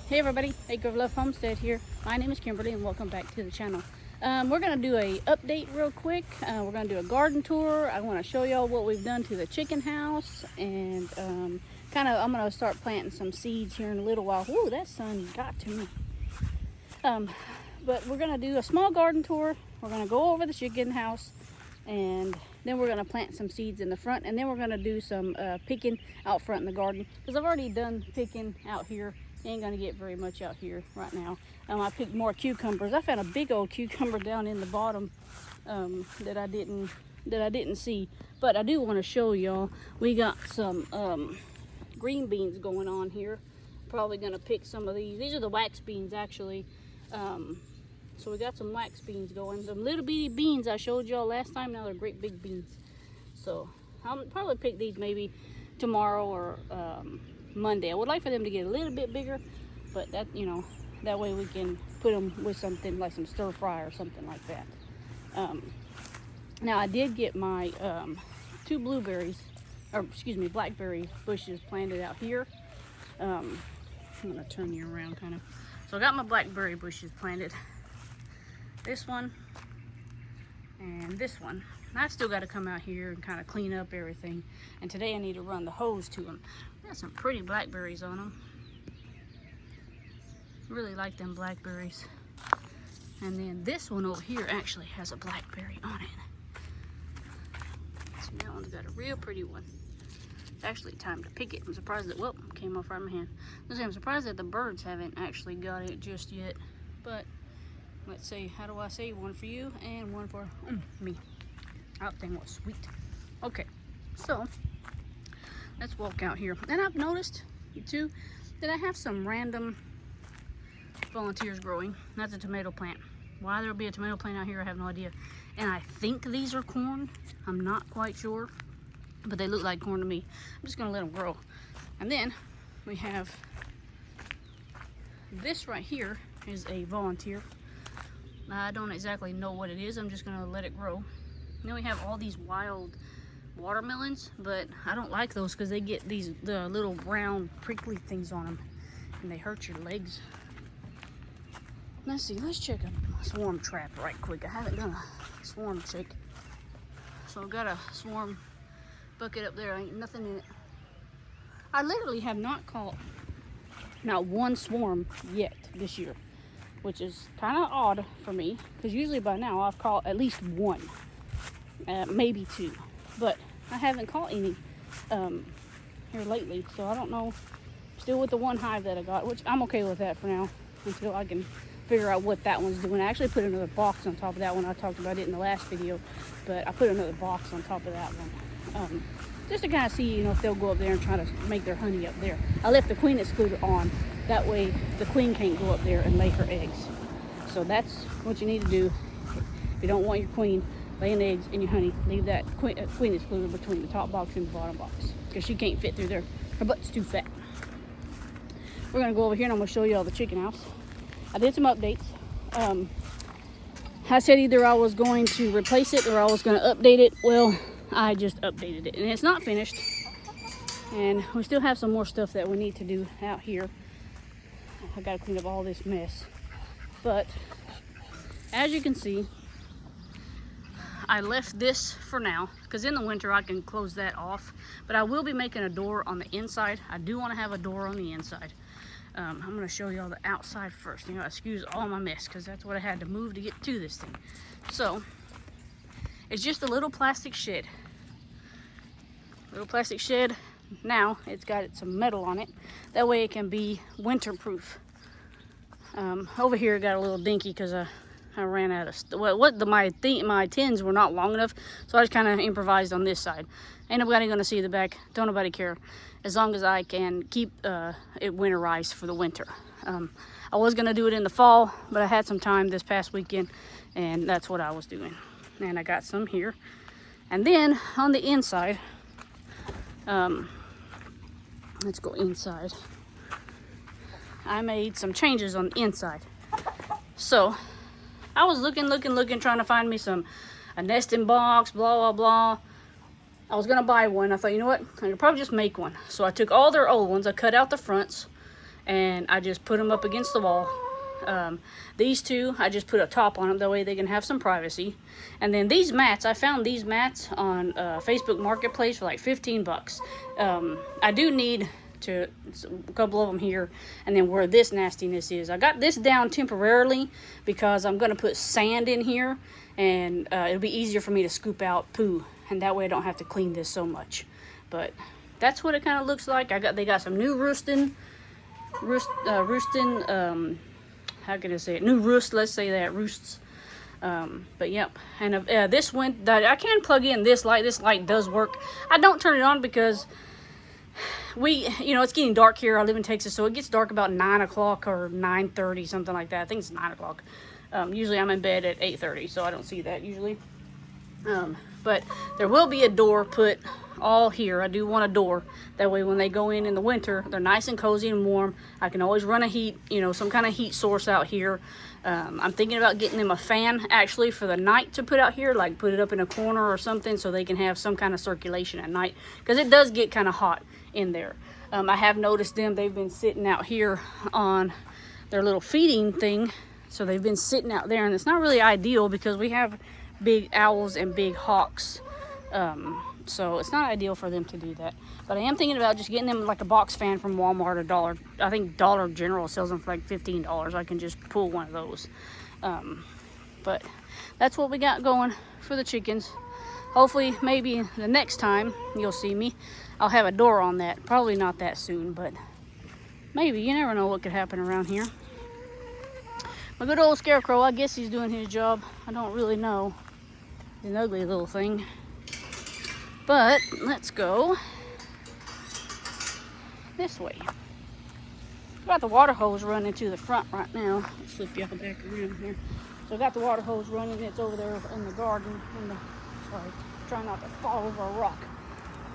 Hey everybody, Acre of Love Homestead here. My name is Kimberly and welcome back to the channel. We're going to do a update real quick. We're going to do a garden tour. I want to show y'all what we've done to the chicken house, and I'm going to start planting some seeds here in a little while. Ooh, that sun got to me. But we're going to do a small garden tour. We're going to go over the chicken house, and then we're going to plant some seeds in the front, and then we're going to do some picking out front in the garden, because I've already done picking out here. Ain't gonna get very much out here right now. I picked more cucumbers. I found a big old cucumber down in the bottom that I didn't see, but I do want to show y'all. We got some green beans going on here. Probably gonna pick some of these. These are the wax beans actually. So we got some wax beans going. Them little bitty beans I showed y'all last time. Now they're great big beans. So I'll probably pick these maybe tomorrow or Monday. I would like for them to get a little bit bigger, but that, you know, that way we can put them with something like some stir fry or something like that. Now I did get my two blackberry bushes planted out here. I'm gonna turn you around kind of. So I got my blackberry bushes planted. This one and this one. I still got to come out here and kind of clean up everything. And today I need to run the hose to them. Got some pretty blackberries on them. Really like them blackberries. And then this one over here actually has a blackberry on it. So that one's got a real pretty one. It's actually time to pick it. I'm surprised that, whoop, came off right in my hand. I'm surprised that the birds haven't actually got it just yet. But let's see, how do I say, one for you and one for me. That thing was sweet. Okay, so let's walk out here. And I've noticed too that I have some random volunteers growing. That's a tomato plant. Why there'll be a tomato plant out here, I have no idea. And I think these are corn. I'm not quite sure, but they look like corn to me. I'm just gonna let them grow. And then we have this right here is a volunteer. I don't exactly know what it is. I'm just gonna let it grow. Then we have all these wild watermelons, but I don't like those because they get the little brown prickly things on them and they hurt your legs. Let's see, let's check a swarm trap right quick. I haven't done a swarm check. So I've got a swarm bucket up there. Ain't nothing in it. I literally have not caught not one swarm yet this year, which is kind of odd for me because usually by now I've caught at least one. Maybe two, but I haven't caught any here lately, so I don't know. Still with the one hive that I got, which I'm okay with that for now until I can figure out what that one's doing. I actually put another box on top of that one. I talked about it in the last video, but I put another box on top of that one just to kind of see, you know, if they'll go up there and try to make their honey up there. I left the queen excluder on, that way the queen can't go up there and lay her eggs. So that's what you need to do if you don't want your queen laying eggs in your honey. Leave that queen excluder between the top box and the bottom box because she can't fit through there. Her butt's too fat. We're gonna go over here and I'm gonna show you all the chicken house. I did some updates. I said either I was going to replace it or I was gonna update it. Well, I just updated it and it's not finished. And we still have some more stuff that we need to do out here. I gotta clean up all this mess. But as you can see, I left this for now because in the winter I can close that off, but I will be making a door on the inside. I do want to have a door on the inside. I'm going to show y'all the outside first. You know, excuse all my mess because that's what I had to move to get to this thing. So it's just a little plastic shed. Little plastic shed. Now it's got some metal on it. That way it can be winter-proof. Over here got a little dinky because I ran out of my tins were not long enough, so I just kind of improvised on this side. Ain't nobody gonna see the back. Don't nobody care, as long as I can keep it winterized for the winter. I was gonna do it in the fall, but I had some time this past weekend, and that's what I was doing. And I got some here, and then on the inside, let's go inside. I made some changes on the inside, so. I was looking, trying to find me a nesting box, blah, blah, blah. I was gonna buy one. I thought, you know what? I could probably just make one. So I took all their old ones. I cut out the fronts and I just put them up against the wall. These two, I just put a top on them, that way they can have some privacy. And then these mats, I found these mats on Facebook Marketplace for like 15 bucks. I do need to a couple of them here, and then where this nastiness is, I got this down temporarily because I'm going to put sand in here, and it'll be easier for me to scoop out poo, and that way I don't have to clean this so much. But that's what it kind of looks like. They got some new how can I say it? New roost, let's say that, roosts. But yep, and this went, I can plug in this light. This light does work. I don't turn it on because it's getting dark here. I live in Texas, so it gets dark about 9 o'clock or 9:30, something like that. I think it's 9 o'clock. Usually I'm in bed at 8:30, so I don't see that usually. But there will be a door put all here. I do want a door. That way when they go in the winter, they're nice and cozy and warm. I can always run a heat, some kind of heat source out here. I'm thinking about getting them a fan actually for the night to put out here, like put it up in a corner or something so they can have some kind of circulation at night, because it does get kind of hot in there. I have noticed they've been sitting out here on their little feeding thing. So they've been sitting out there, and it's not really ideal because we have big owls and big hawks. So it's not ideal for them to do that. But I am thinking about just getting them like a box fan from Walmart or Dollar. I think Dollar General sells them for like $15. I can just pull one of those. But that's what we got going for the chickens. Hopefully, maybe the next time you'll see me, I'll have a door on that. Probably not that soon, but maybe. You never know what could happen around here. My good old Scarecrow, I guess he's doing his job. I don't really know. He's an ugly little thing. But let's go this way. I've got the water hose running to the front right now. Let's flip y'all back around here. So I got the water hose running. It's over there in the garden. Sorry, trying not to fall over a rock.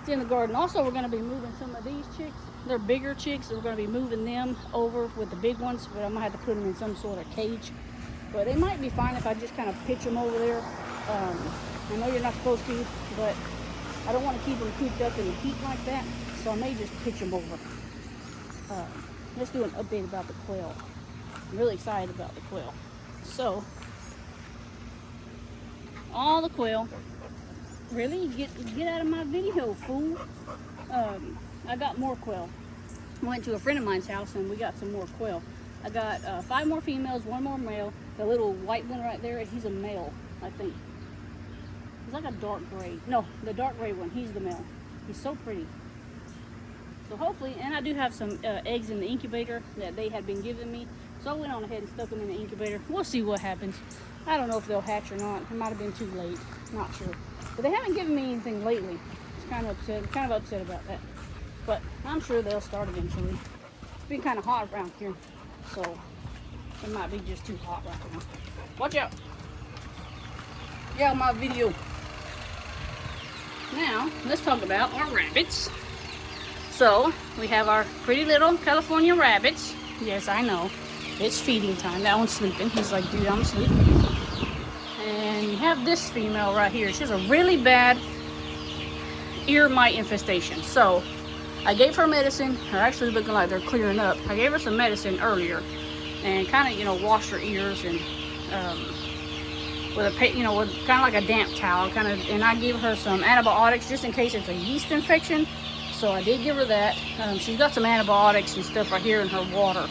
It's in the garden. Also, we're going to be moving some of these chicks. They're bigger chicks, so we're going to be moving them over with the big ones, but I'm going to have to put them in some sort of cage. But they might be fine if I just kind of pitch them over there. I know you're not supposed to, but I don't want to keep them cooped up in the heat like that, so I may just pitch them over. Let's do an update about the quail. I'm really excited about the quail. So, all the quail. Really? Get out of my video, fool. I got more quail. I went to a friend of mine's house and we got some more quail. I got 5 more females, 1 more male. The little white one right there, he's a male, I think. He's like a dark gray. No, the dark gray one, he's the male. He's so pretty. So hopefully, and I do have some eggs in the incubator that they had been giving me. So I went on ahead and stuck them in the incubator. We'll see what happens. I don't know if they'll hatch or not. It might have been too late. Not sure. But they haven't given me anything lately. It's kind of upset about that. But I'm sure they'll start eventually. It's been kind of hot around here, so it might be just too hot right now. Watch out. Get out of my video. Now, let's talk about our rabbits. So, we have our pretty little California rabbits. Yes, I know. It's feeding time. That one's sleeping. He's like, dude, I'm asleep. And you have this female right here. She has a really bad ear mite infestation. So, I gave her medicine. They're actually looking like they're clearing up. I gave her some medicine earlier and kind of, washed her ears and with a, with kind of like a damp towel, and I gave her some antibiotics just in case it's a yeast infection. So I did give her that. She's got some antibiotics and stuff right here in her water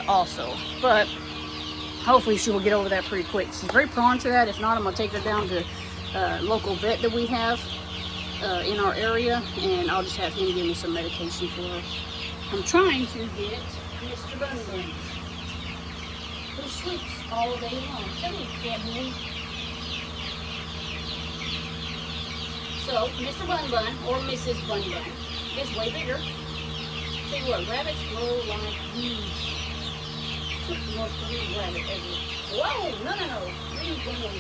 also. But hopefully she will get over that pretty quick. She's very prone to that. If not, I'm going to take her down to a local vet that we have in our area, and I'll just have him give me some medication for her. I'm trying to get Mr. Bun Bun, who sleeps all day long. Tell me, fat boy. So, Mr. Bun Bun, or Mrs. Bun Bun, is way bigger. Tell you what, rabbits grow like weeds. It's the most pretty rabbit ever. Whoa, no. Where are you going?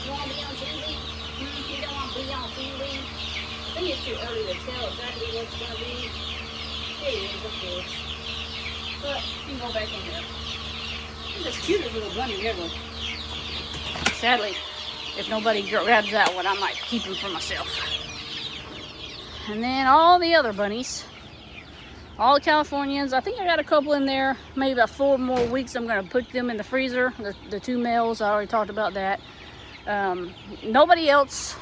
You want to be on TV? You don't want to be on TV? I think it's too early to tell exactly what it's going to be. It is, of course. But, you can go back in there. He's the cutest little bunny ever. Sadly, if nobody grabs that one, I might keep him for myself. And then all the other bunnies All the Californians, I think I got a couple in there. Maybe about 4 more weeks I'm gonna put them in the freezer. The 2 males, I already talked about that. Nobody else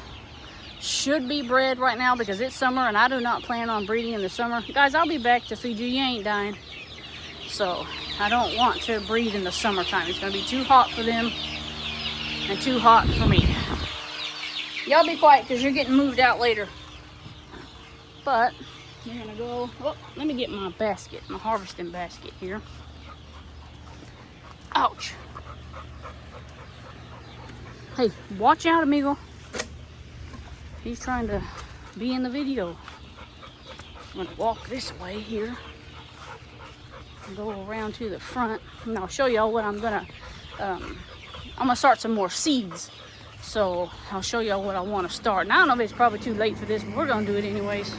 should be bred right now because it's summer and I do not plan on breeding in the summer. Guys, I'll be back to feed you. You ain't dying. So I don't want to breed in the summertime. It's gonna be too hot for them and too hot for me. Y'all be quiet because you're getting moved out later. But we're gonna go, oh, let me get my basket, my harvesting basket here. Ouch. Hey, watch out, amigo. He's trying to be in the video. I'm gonna walk this way here. Go around to the front and I'll show y'all what I'm gonna start some more seeds. So I'll show y'all what I want to start. Now I don't know if it's probably too late for this, but we're gonna do it anyways.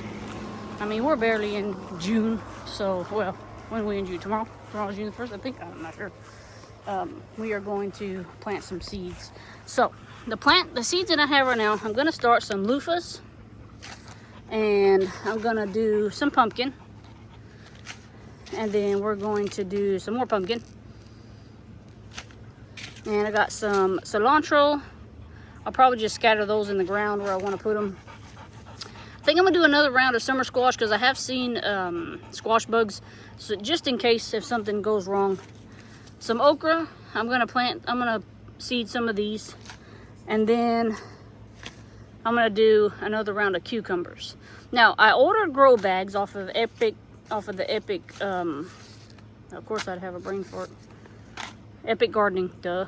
I mean, we're barely in June, so, well, when are we in June? Tomorrow? Tomorrow's June the 1st, I think. I'm not sure. We are going to plant some seeds. So the seeds that I have right now, I'm gonna start some loofahs, and I'm gonna do some pumpkin, and then we're going to do some more pumpkin. And I got some cilantro. I'll probably just scatter those in the ground where I want to put them. I think I'm gonna do another round of summer squash because I have seen squash bugs. So just in case if something goes wrong. Some okra. I'm gonna seed some of these. And then I'm gonna do another round of cucumbers. Now I ordered grow bags off of the Epic, of course I'd have a brain for it. Epic Gardening, duh.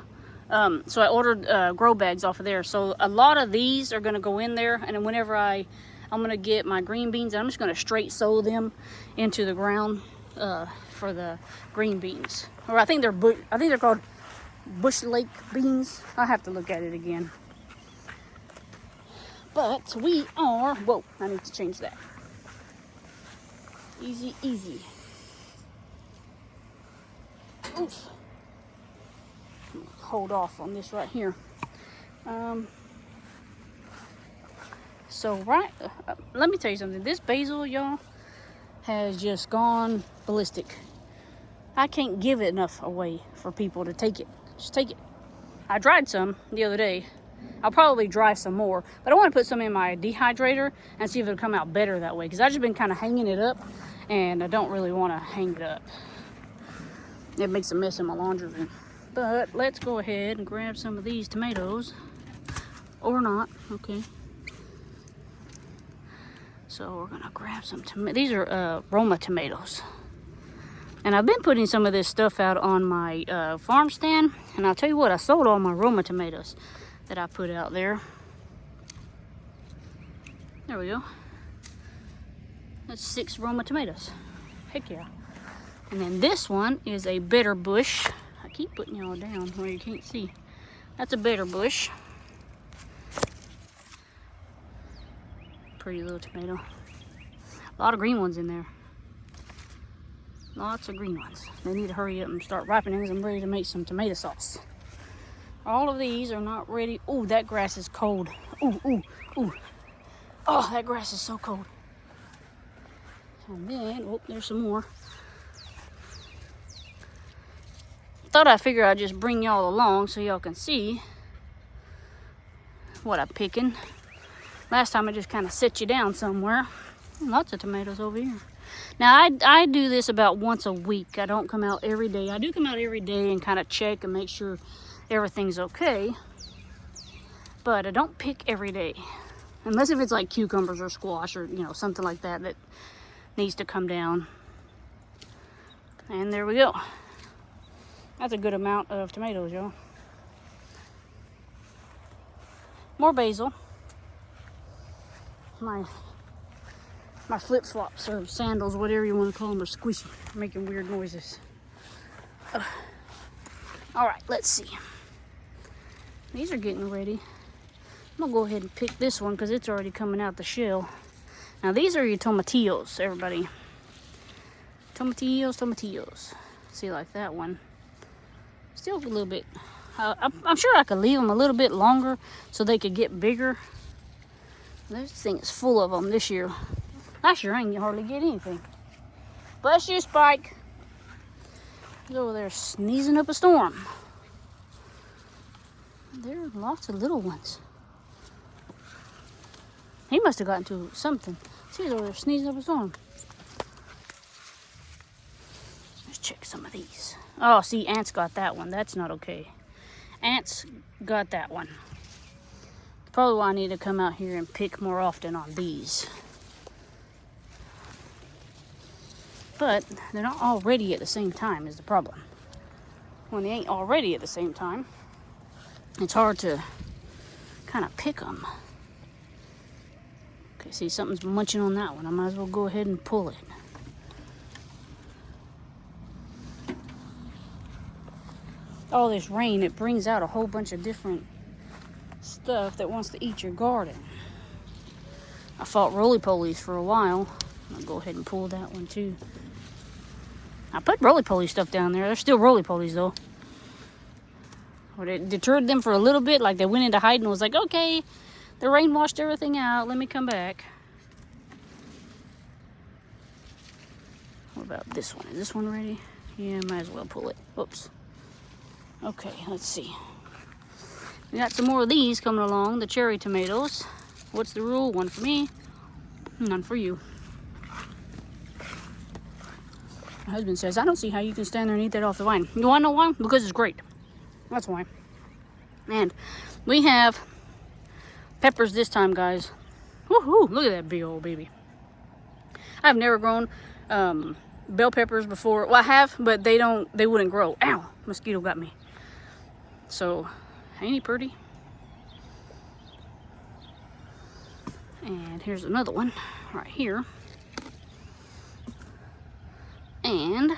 So I ordered grow bags off of there. So a lot of these are gonna go in there, and then whenever I'm gonna get my green beans, I'm just gonna straight sow them into the ground for the green beans. Or I think they're called Bush Lake beans. I'll have to look at it again. But we are, whoa, I need to change that. Easy, easy. Oof. Hold off on this right here. Let me tell you something. This basil, y'all, has just gone ballistic. I can't give it enough away for people to take it. Just take it. I dried some the other day. I'll probably dry some more, but I want to put some in my dehydrator and see if it'll come out better that way, because I've just been kind of hanging it up, and I don't really want to hang it up. It makes a mess in my laundry room. But let's go ahead and grab some of these tomatoes, or not, okay. So we're gonna grab some tomatoes. These are Roma tomatoes. And I've been putting some of this stuff out on my farm stand, and I'll tell you what, I sold all my Roma tomatoes that I put out there. There we go. That's 6 Roma tomatoes. Heck yeah. And then this one is a bitter bush. I keep putting y'all down where you can't see. That's a bitter bush. Pretty little tomato. A lot of green ones in there. Lots of green ones. They need to hurry up and start ripening because I'm ready to make some tomato sauce. All of these are not ready. Oh, that grass is cold. Ooh, ooh, ooh. Oh, that grass is so cold. And then, oh, there's some more. Thought I figured I'd just bring y'all along so y'all can see what I'm picking. Last time I just kind of set you down somewhere. Lots of tomatoes over here. Now I do this about once a week. I don't come out every day. I do come out every day and kind of check and make sure everything's okay. But I don't pick every day. Unless if it's like cucumbers or squash or, you know, something like that that needs to come down. And there we go. That's a good amount of tomatoes, y'all. More basil. My flip-flops or sandals, whatever you want to call them, are squishy. They're making weird noises. All right, let's see. These are getting ready. I'm gonna go ahead and pick this one because it's already coming out the shell. Now these are your tomatillos, everybody. Tomatillos. See, like that one. Still a little bit. I'm sure I could leave them a little bit longer so they could get bigger. This thing is full of them this year. Last year I didn't hardly get anything. Bless you, Spike. He's over there sneezing up a storm. There are lots of little ones. He must have gotten to something. See, he's over there sneezing up a storm. Let's check some of these. Oh, see, ants got that one. That's not okay. Ants got that one. Probably why I need to come out here and pick more often on these. But they're not all ready at the same time is the problem. When they ain't all ready at the same time, it's hard to kind of pick them. Okay, see, something's munching on that one. I might as well go ahead and pull it. All this rain, it brings out a whole bunch of different stuff that wants to eat your garden. I fought roly-polies for a while. I'll go ahead and pull that one too. I put roly-poly stuff down there. They're still roly-polies though. But it deterred them for a little bit, like they went into hiding and was like, okay, the rain washed everything out, let me come back. What about this one? Is this one ready? Yeah, might as well pull it. Oops. Okay, let's see. We got some more of these coming along, the cherry tomatoes. What's the rule? One for me, none for you. My husband says, I don't see how you can stand there and eat that off the vine. You wanna know why? Because it's great. That's why. And we have peppers this time, guys. Woohoo! Look at that big old baby. I've never grown bell peppers before. Well, I have, but they wouldn't grow. Ow! Mosquito got me. So, ain't he pretty? And here's another one right here. And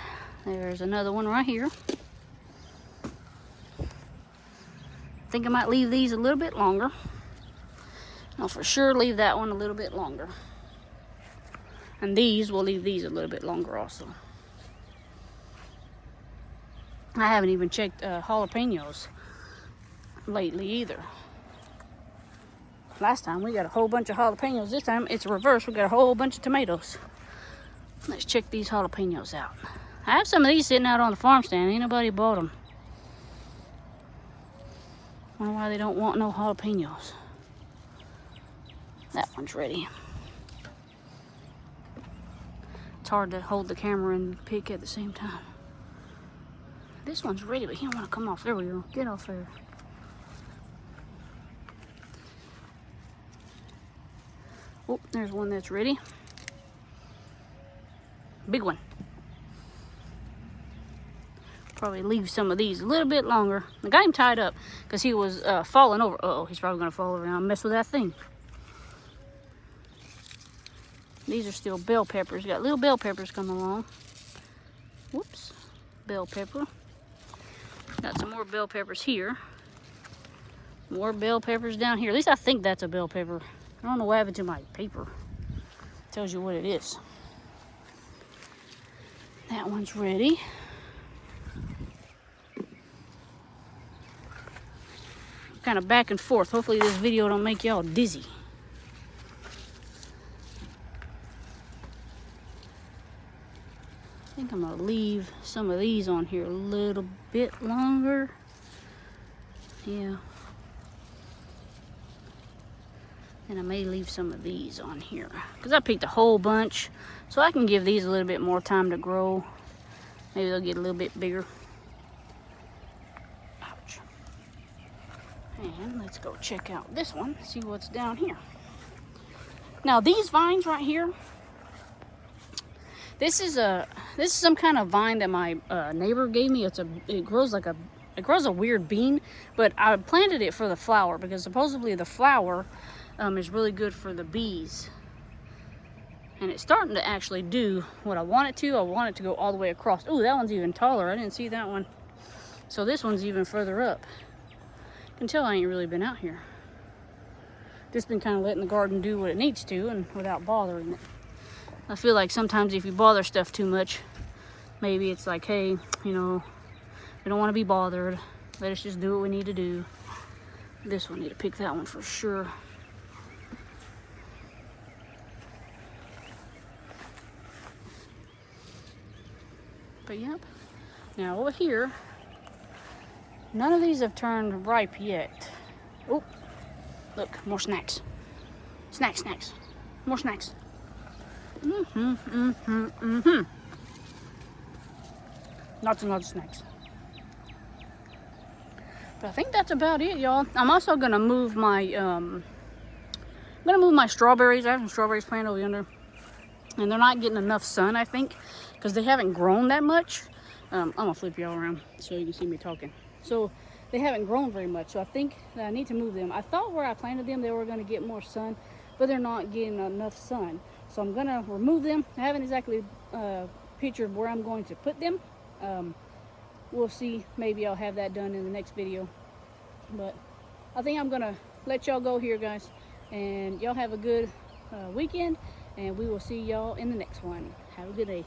there's another one right here. I think I might leave these a little bit longer. I'll for sure leave that one a little bit longer. And these, we'll leave these a little bit longer also. I haven't even checked jalapenos lately either. Last time we got a whole bunch of jalapenos. This time it's reverse. We got a whole bunch of tomatoes. Let's check these jalapenos out. I have some of these sitting out on the farm stand. Ain't nobody bought them. Wonder why they don't want no jalapenos. That one's ready. It's hard to hold the camera and pick at the same time. This one's ready, but he don't want to come off. There we go. Get off there. Oh, there's one that's ready. Big one. Probably leave some of these a little bit longer. I got him tied up because he was falling over. Uh-oh, he's probably going to fall over and I'll mess with that thing. These are still bell peppers. Got little bell peppers coming along. Whoops. Bell pepper. Got some more bell peppers here. More bell peppers down here. At least I think that's a bell pepper. I don't know what happened to my paper. It tells you what it is. That one's ready. Kind of back and forth. Hopefully this video don't make y'all dizzy. I think I'm gonna leave some of these on here a little bit longer. Yeah. And I may leave some of these on here because I picked a whole bunch, so I can give these a little bit more time to grow. Maybe they'll get a little bit bigger. Ouch. And let's go check out this one, see what's down here. Now these vines right here, this is some kind of vine that my neighbor gave me. It grows a weird bean, but I planted it for the flower because supposedly the flower is really good for the bees. And it's starting to actually do what I want it to. I want it to go all the way across. Ooh, that one's even taller. I didn't see that one. So this one's even further up. You can tell I ain't really been out here. Just been kind of letting the garden do what it needs to and without bothering it. I feel like sometimes if you bother stuff too much, maybe it's like, hey, you know, we don't want to be bothered. Let us just do what we need to do. This one, need to pick that one for sure. yep. Now over here, none of these have turned ripe yet. Oh, look, more snacks. Snacks. More snacks. Lots and lots of snacks. But I think that's about it, y'all. I'm also gonna move my strawberries. I have some strawberries planted over yonder, and they're not getting enough sun, I think, because they haven't grown that much. I'm gonna flip y'all around so you can see me talking. So they haven't grown very much, so I think that I need to move them. I thought where I planted them, they were gonna get more sun, but they're not getting enough sun. So I'm gonna remove them. I haven't exactly pictured where I'm going to put them. We'll see. Maybe I'll have that done in the next video. But I think I'm gonna let y'all go here, guys. And y'all have a good weekend. And we will see y'all in the next one. Have a good day.